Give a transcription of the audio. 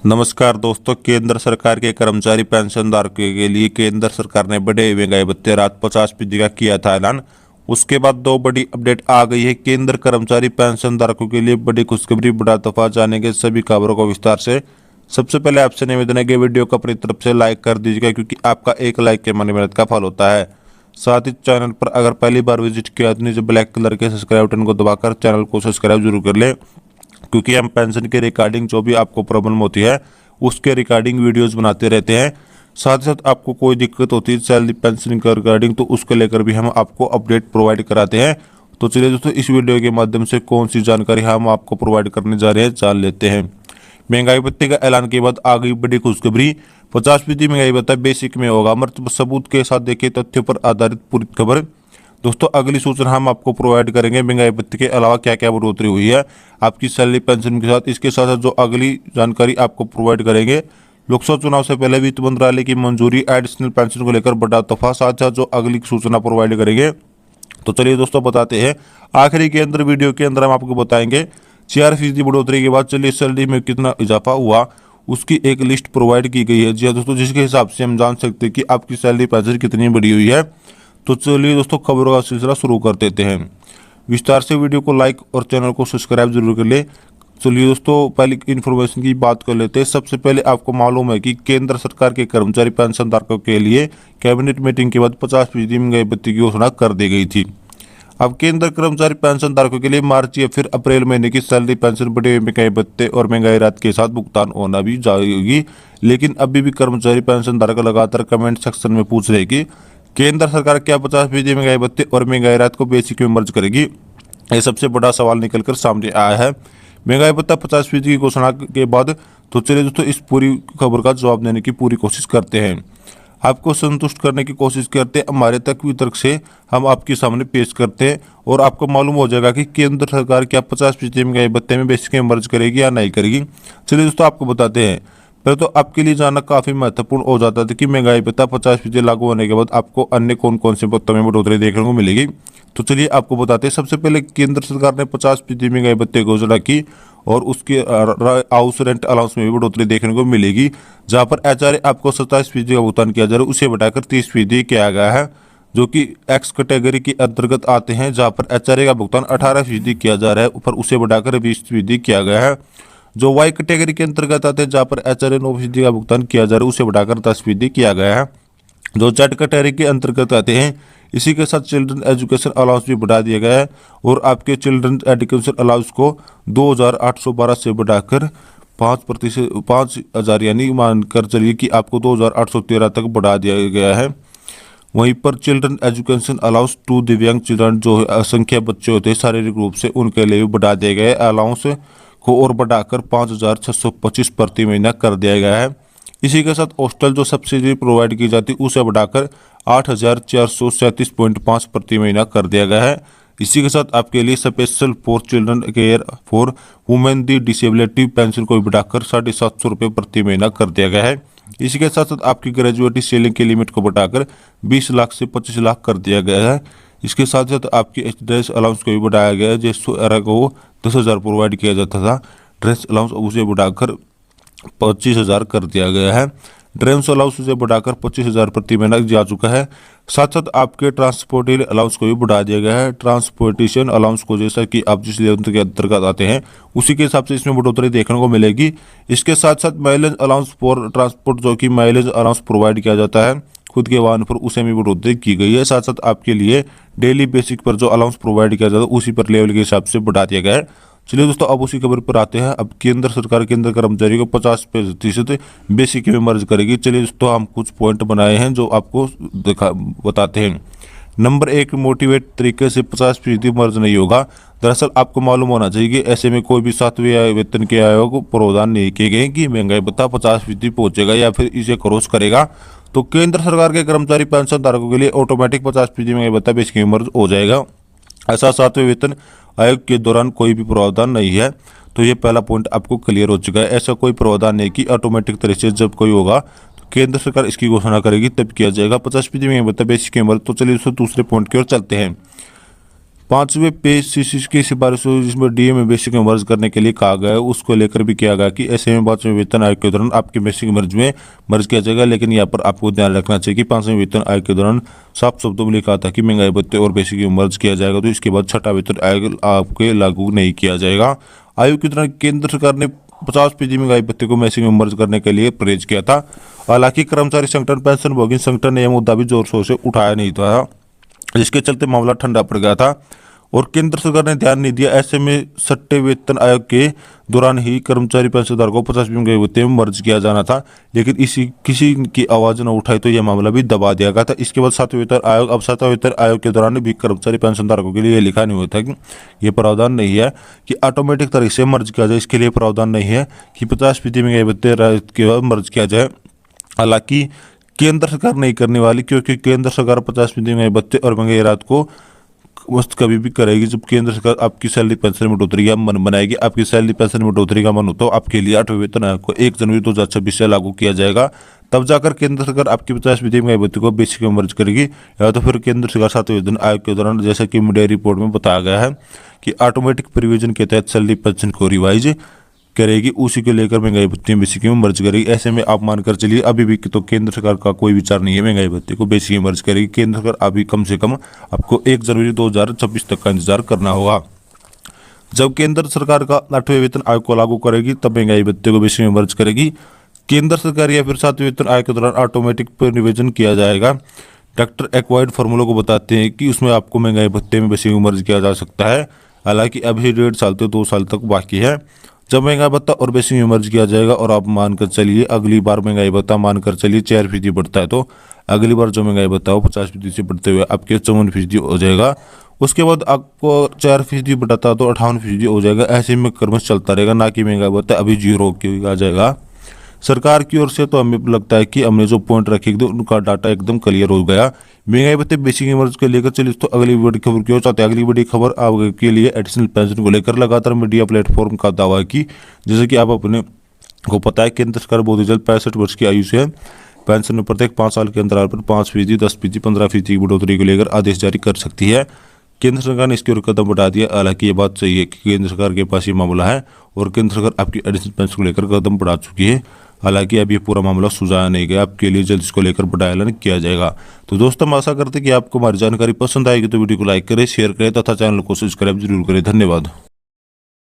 नमस्कार दोस्तों, केंद्र सरकार के कर्मचारी पेंशनधारकों के लिए केंद्र सरकार ने बढ़े महंगाई भत्ते रात 50% का किया था ऐलान। उसके बाद दो बड़ी अपडेट आ गई है। केंद्र कर्मचारी पेंशनधारकों के लिए बड़ी खुशखबरी, बड़ा तोहफा। जानेंगे सभी खबरों को विस्तार से। सबसे पहले आपसे निवेदन है कि वीडियो को अपनी तरफ से लाइक कर दीजिएगा, क्योंकि आपका एक लाइक के मन मेहनत का फल होता है। साथ ही चैनल पर अगर पहली बार विजिट किया तो नीचे ब्लैक कलर के सब्सक्राइब बटन को दबाकर चैनल को सब्सक्राइब जरूर कर ले, क्योंकि हम पेंशन के रिगार्डिंग जो भी आपको प्रॉब्लम होती है उसके रिगार्डिंग वीडियोस बनाते रहते हैं। साथ ही साथ आपको कोई दिक्कत होती है सैलरी पेंशन के रिगार्डिंग, तो उसको लेकर भी हम आपको अपडेट प्रोवाइड कराते हैं। तो चलिए दोस्तों, इस वीडियो के माध्यम से कौन सी जानकारी हम आपको प्रोवाइड करने जा रहे हैं जान लेते हैं। महंगाई भत्ते का ऐलान के बाद आ गई बड़ी खुशखबरी। 50% महंगाई भत्ता बेसिक में होगा। मतलब सबूत के साथ देखिए, तथ्यों पर आधारित पूरी खबर। दोस्तों, अगली सूचना हम आपको प्रोवाइड करेंगे महंगाई भत्ते के अलावा क्या क्या बढ़ोतरी हुई है आपकी सैलरी पेंशन के साथ। इसके साथ साथ जो अगली जानकारी आपको प्रोवाइड करेंगे, लोकसभा चुनाव से पहले वित्त मंत्रालय की मंजूरी एडिशनल पेंशन को लेकर बड़ा तोहफा। साथ साथ जो अगली सूचना प्रोवाइड करेंगे, तो चलिए दोस्तों बताते हैं। आखिरी के अंदर वीडियो के अंदर हम आपको बताएंगे 4% बढ़ोतरी के बाद चलिए सैलरी में कितना इजाफा हुआ, उसकी एक लिस्ट प्रोवाइड की गई है। जी हाँ दोस्तों, जिसके हिसाब से हम जान सकते हैं कि आपकी सैलरी पेंशन कितनी बढ़ी हुई है। तो चलिए दोस्तों, खबरों का सिलसिला शुरू कर देते हैं। विस्तार से वीडियो को लाइक और चैनल को सब्सक्राइब जरूर कर ले। चलिए दोस्तों, पहले इन्फॉर्मेशन की बात कर लेते हैं। सबसे पहले आपको मालूम है कि केंद्र सरकार के कर्मचारी पेंशनधारकों के लिए कैबिनेट मीटिंग के बाद 50% महंगाई भत्ते की घोषणा कर दी गई थी। अब केंद्र कर्मचारी पेंशनधारकों के लिए मार्च या फिर अप्रैल महीने की सैलरी पेंशन बढ़े हुए महंगाई भत्ते और महंगाई राहत के साथ भुगतान होना भी जाएगी। लेकिन अभी भी कर्मचारी पेंशनधारक लगातार कमेंट सेक्शन में पूछ रहे कि केंद्र सरकार क्या 50% महंगाई भत्ते और महंगाई राहत को बेसिक में मर्ज करेगी। यह सबसे बड़ा सवाल निकलकर सामने आया है महंगाई भत्ता 50% की घोषणा के बाद। तो चलिए दोस्तों, इस पूरी खबर का जवाब देने की पूरी कोशिश करते हैं, आपको संतुष्ट करने की कोशिश करते हैं। हमारे तक वितर्क से हम आपके सामने पेश करते हैं और आपको मालूम हो जाएगा कि केंद्र सरकार क्या 50% महंगाई भत्ते में बेसिक में मर्ज करेगी या नहीं करेगी। चलिए दोस्तों, आपको बताते हैं। पहले तो आपके लिए जानना काफी महत्वपूर्ण हो जाता था कि महंगाई भत्ता 50% लागू होने के बाद आपको अन्य कौन कौन से भत्तों में बढ़ोतरी देखने को मिलेगी। तो चलिए आपको बताते हैं। सबसे पहले केंद्र सरकार ने 50% महंगाई भत्ते की घोषणा की और उसके हाउस रेंट अलाउंस में भी बढ़ोतरी देखने को मिलेगी। जहां पर एचआरए आपको 27% का भुगतान किया जा रहा है, उसे बढ़ाकर 30% किया गया है, जो कि एक्स कैटेगरी के अंतर्गत आते हैं। जहां पर एचआरए का भुगतान 18% किया जा रहा है, ऊपर उसे बढ़ाकर 20% किया गया है। जो वाई कैटेगरी के अंतर्गत आते हैं, जहां पर एचआरए 9% का भुगतान किया जा रहा है, उसे बढ़ाकर 10% किया गया है। जो जेड कैटेगरी के अंतर्गत आते हैं, इसी के साथ चिल्ड्रन एजुकेशन अलाउंस भी बढ़ा दिया गया है और आपके चिल्ड्रन एजुकेशन अलाउंस को 2812 से बढ़ाकर 5% यानी मानकर चलिए कि आपको 2813 तक बढ़ा दिया गया है। वहीं पर चिल्ड्रन एजुकेशन अलाउंस टू दिव्यांग चिल्ड्रन, जो असंख्य बच्चे होते हैं शारीरिक रूप से, उनके लिए भी बढ़ा दिया गया है। अलाउंस को और बढ़ाकर 5625 प्रति महीना कर दिया गया है। इसी के साथ हॉस्टल जो सब्सिडी प्रोवाइड की जाती है, उसे बढ़ाकर 8437.5 प्रति महीना कर दिया गया है। इसी के साथ आपके लिए special for children care for women the disability pension को बढ़ाकर 750 रुपये प्रति महीना कर दिया गया है। इसी के साथ साथ आपकी ग्रेजुएटी सेलिंग की लिमिट को बढ़ाकर 20 लाख से 25 लाख कर दिया गया है। इसके साथ साथ आपकी ड्रेस अलाउंस को भी बढ़ाया गया है। जिस को 10,000 प्रोवाइड किया जाता था ड्रेस अलाउंस, उसे बढ़ाकर 25,000 कर दिया गया है। ड्रेस अलाउंस से बढ़ाकर 25,000 प्रति महीना जा चुका है। साथ साथ आपके ट्रांसपोर्टेशन अलाउंस को भी बढ़ा दिया गया है। ट्रांसपोर्टेशन अलाउंस को, जैसा कि आप जिस लेवल के अंतर्गत आते हैं, उसी के हिसाब से इसमें बढ़ोतरी देखने को मिलेगी। इसके साथ साथ माइलेज अलाउंस फॉर ट्रांसपोर्ट, जो कि माइलेज अलाउंस प्रोवाइड किया जाता है खुद के वाहन पर, उसे भी बढ़ोतरी की गई है। साथ साथ आपके लिए डेली बेसिक पर जो अलाउंस प्रोवाइड किया जाता है, उसी पर लेवल के हिसाब से बढ़ा दिया गया है। चलिए दोस्तों, अब उसी खबर पर आते हैं। अब केंद्र सरकार केंद्र कर्मचारी को 50% बेसिक में मर्ज करेगी। चलिए दोस्तों, हम कुछ पॉइंट बनाए हैं जो आपको बताते हैं। नंबर 1, मोटिवेट तरीके से 50% मर्ज नहीं होगा। दरअसल आपको मालूम होना चाहिए कि ऐसे में कोई भी 7वें वेतन के आयोग को प्रावधान नहीं किए गए कि महंगाई भत्ता 50% पहुंचेगा या फिर इसे क्रॉस करेगा। तो केंद्र सरकार के कर्मचारी पेंशन धारकों के लिए ऑटोमेटिक 50% महंगाई भत्ता बेसिक में मर्ज हो जाएगा। ऐसा 7वें वेतन आयोग के दौरान कोई भी प्रावधान नहीं है। तो ये पहला पॉइंट आपको क्लियर हो चुका है। ऐसा कोई प्रावधान नहीं कि ऑटोमेटिक तरीके से जब कोई होगा तो केंद्र सरकार इसकी घोषणा करेगी तब किया जाएगा 50% में भत्ता बेसिक में मर्ज। तो चलिए दोस्तों, दूसरे पॉइंट की ओर चलते हैं। पांचवें पे सीसी की सिफारिश हुई जिसमें डीए में बेसिक में मर्ज करने के लिए कहा गया है, उसको लेकर भी किया गया कि ऐसे में पांचवें वेतन आयोग के दौरान आपके बेसिक में मर्ज किया जाएगा। लेकिन यहाँ पर आपको ध्यान रखना चाहिए कि पांचवें वेतन आयोग के दौरान साफ शब्दों में लिखा था कि महंगाई भत्ते और बेसिक में मर्ज किया जाएगा, तो इसके बाद छठा वेतन आयोग आपके लागू नहीं किया जाएगा। आयोग के दौरान केंद्र सरकार ने 50% महंगाई भत्ते को बेसिक में मर्ज करने के लिए परहेज किया था। हालांकि कर्मचारी संगठन पेंशनभोगी संगठन ने यह मुद्दा भी जोर शोर से उठाया नहीं था, जिसके चलते मामला ठंडा पड़ गया था और केंद्र सरकार ने ध्यान नहीं दिया। ऐसे में छठे वेतन आयोग के दौरान ही कर्मचारी पेंशनधारकों को 50% महंगाई भत्ते में मर्ज किया जाना था, लेकिन किसी की आवाज न उठाई तो यह मामला भी दबा दिया गया था। इसके बाद सातवें वेतन आयोग, अब सातवें वेतन आयोग के दौरान भी कर्मचारी पेंशनधारकों के लिए यह लिखा नहीं हुआ था कि यह प्रावधान नहीं है कि ऑटोमेटिक तरीके से मर्ज किया जाए, इसके लिए प्रावधान नहीं है कि 50% महंगाई भत्ते के बाद मर्ज किया जाए। हालांकि केंद्र सरकार नहीं करने वाली, क्योंकि केंद्र सरकार 50% महंगाई भत्ते और महंगाई राहत को मस्त कभी भी करेगी जब केंद्र सरकार आपकी सैलरी पेंशन में बढ़ोतरी का मन बनाएगी। आपकी सैलरी पेंशन में बढ़ोतरी का मन हो तो आपके लिए 8वें वेतन आयोग को 1 जनवरी 2026 से लागू किया जाएगा। तब जाकर केंद्र सरकार आपकी 50% महंगाई भत्ते को बेसिक में मर्ज करेगी, या तो फिर केंद्र सरकार 7वें वेतन आयोग के दौरान, जैसा कि मीडिया रिपोर्ट में बताया गया है कि ऑटोमेटिक प्रोविजन के तहत सैलरी पेंशन को रिवाइज करेगी, उसी को लेकर महंगाई भत्ते में बेसिक में मर्ज करेगी। ऐसे में आप मानकर चलिए अभी भी तो केंद्र सरकार का कोई विचार नहीं है महंगाई भत्ते को बेसिक में मर्ज करेगी। केंद्र सरकार अभी कम से कम आपको 1 जनवरी 2026 तक का इंतजार करना होगा। जब केंद्र सरकार का 8वें वेतन आयोग को लागू करेगी तब महंगाई भत्ते को बेसिक में मर्ज करेगी। केंद्र सरकार या फिर 7वें वेतन आयोग के दौरान ऑटोमेटिक निवेदन किया जाएगा। डॉक्टर एक्वायर्ड फार्मूला को बताते हैं कि उसमें आपको महंगाई भत्ते में बेसिक में मर्ज किया जा सकता है। हालांकि अभी 1.5 साल से 2 साल तक बाकी है जब महंगाई भत्ता और बेसिक में मर्ज किया जाएगा। और आप मानकर चलिए अगली बार महंगाई भत्ता मानकर चलिए 4% बढ़ता है, तो अगली बार जो महंगाई भत्ता हो 50% से बढ़ते हुए आपके 54% हो जाएगा। उसके बाद आपको 4% बढ़ाता तो 58% हो जाएगा। ऐसे में क्रम चलता रहेगा, ना कि महंगाई भत्ता अभी 0 आ जाएगा। सरकार की ओर से तो हमें लगता है कि हमने जो पॉइंट रखे थे उनका डाटा एकदम क्लियर हो गया। महंगाई भत्ते बेसिक मर्ज को लेकर चलिए तो अगली बड़ी खबर क्यों चाहते हैं। अगली बड़ी खबर आपके लिए एडिशनल पेंशन को लेकर लगातार मीडिया प्लेटफॉर्म का दावा की, जैसे कि आप अपने को पता है केंद्र सरकार बहुत ही जल्द 65 वर्ष की आयु से पेंशन में प्रत्येक 5 साल के अंतराल पर 5%, 10%, 15% की बढ़ोतरी को लेकर आदेश जारी कर सकती है। केंद्र सरकार ने इसकी ओर कदम बढ़ा दिया। हालांकि ये बात सही है कि केंद्र सरकार के पास ये मामला है और केंद्र सरकार आपकी एडिशनल पेंशन को लेकर कदम बढ़ा चुकी है। हालांकि अब ये पूरा मामला सुलझाया नहीं गया, आपके लिए जल्द इसको लेकर बड़ा ऐलान किया जाएगा। तो दोस्तों हम आशा करते हैं कि आपको हमारी जानकारी पसंद आएगी, तो वीडियो को लाइक करें, शेयर करें तथा चैनल को सब्सक्राइब जरूर करें। धन्यवाद।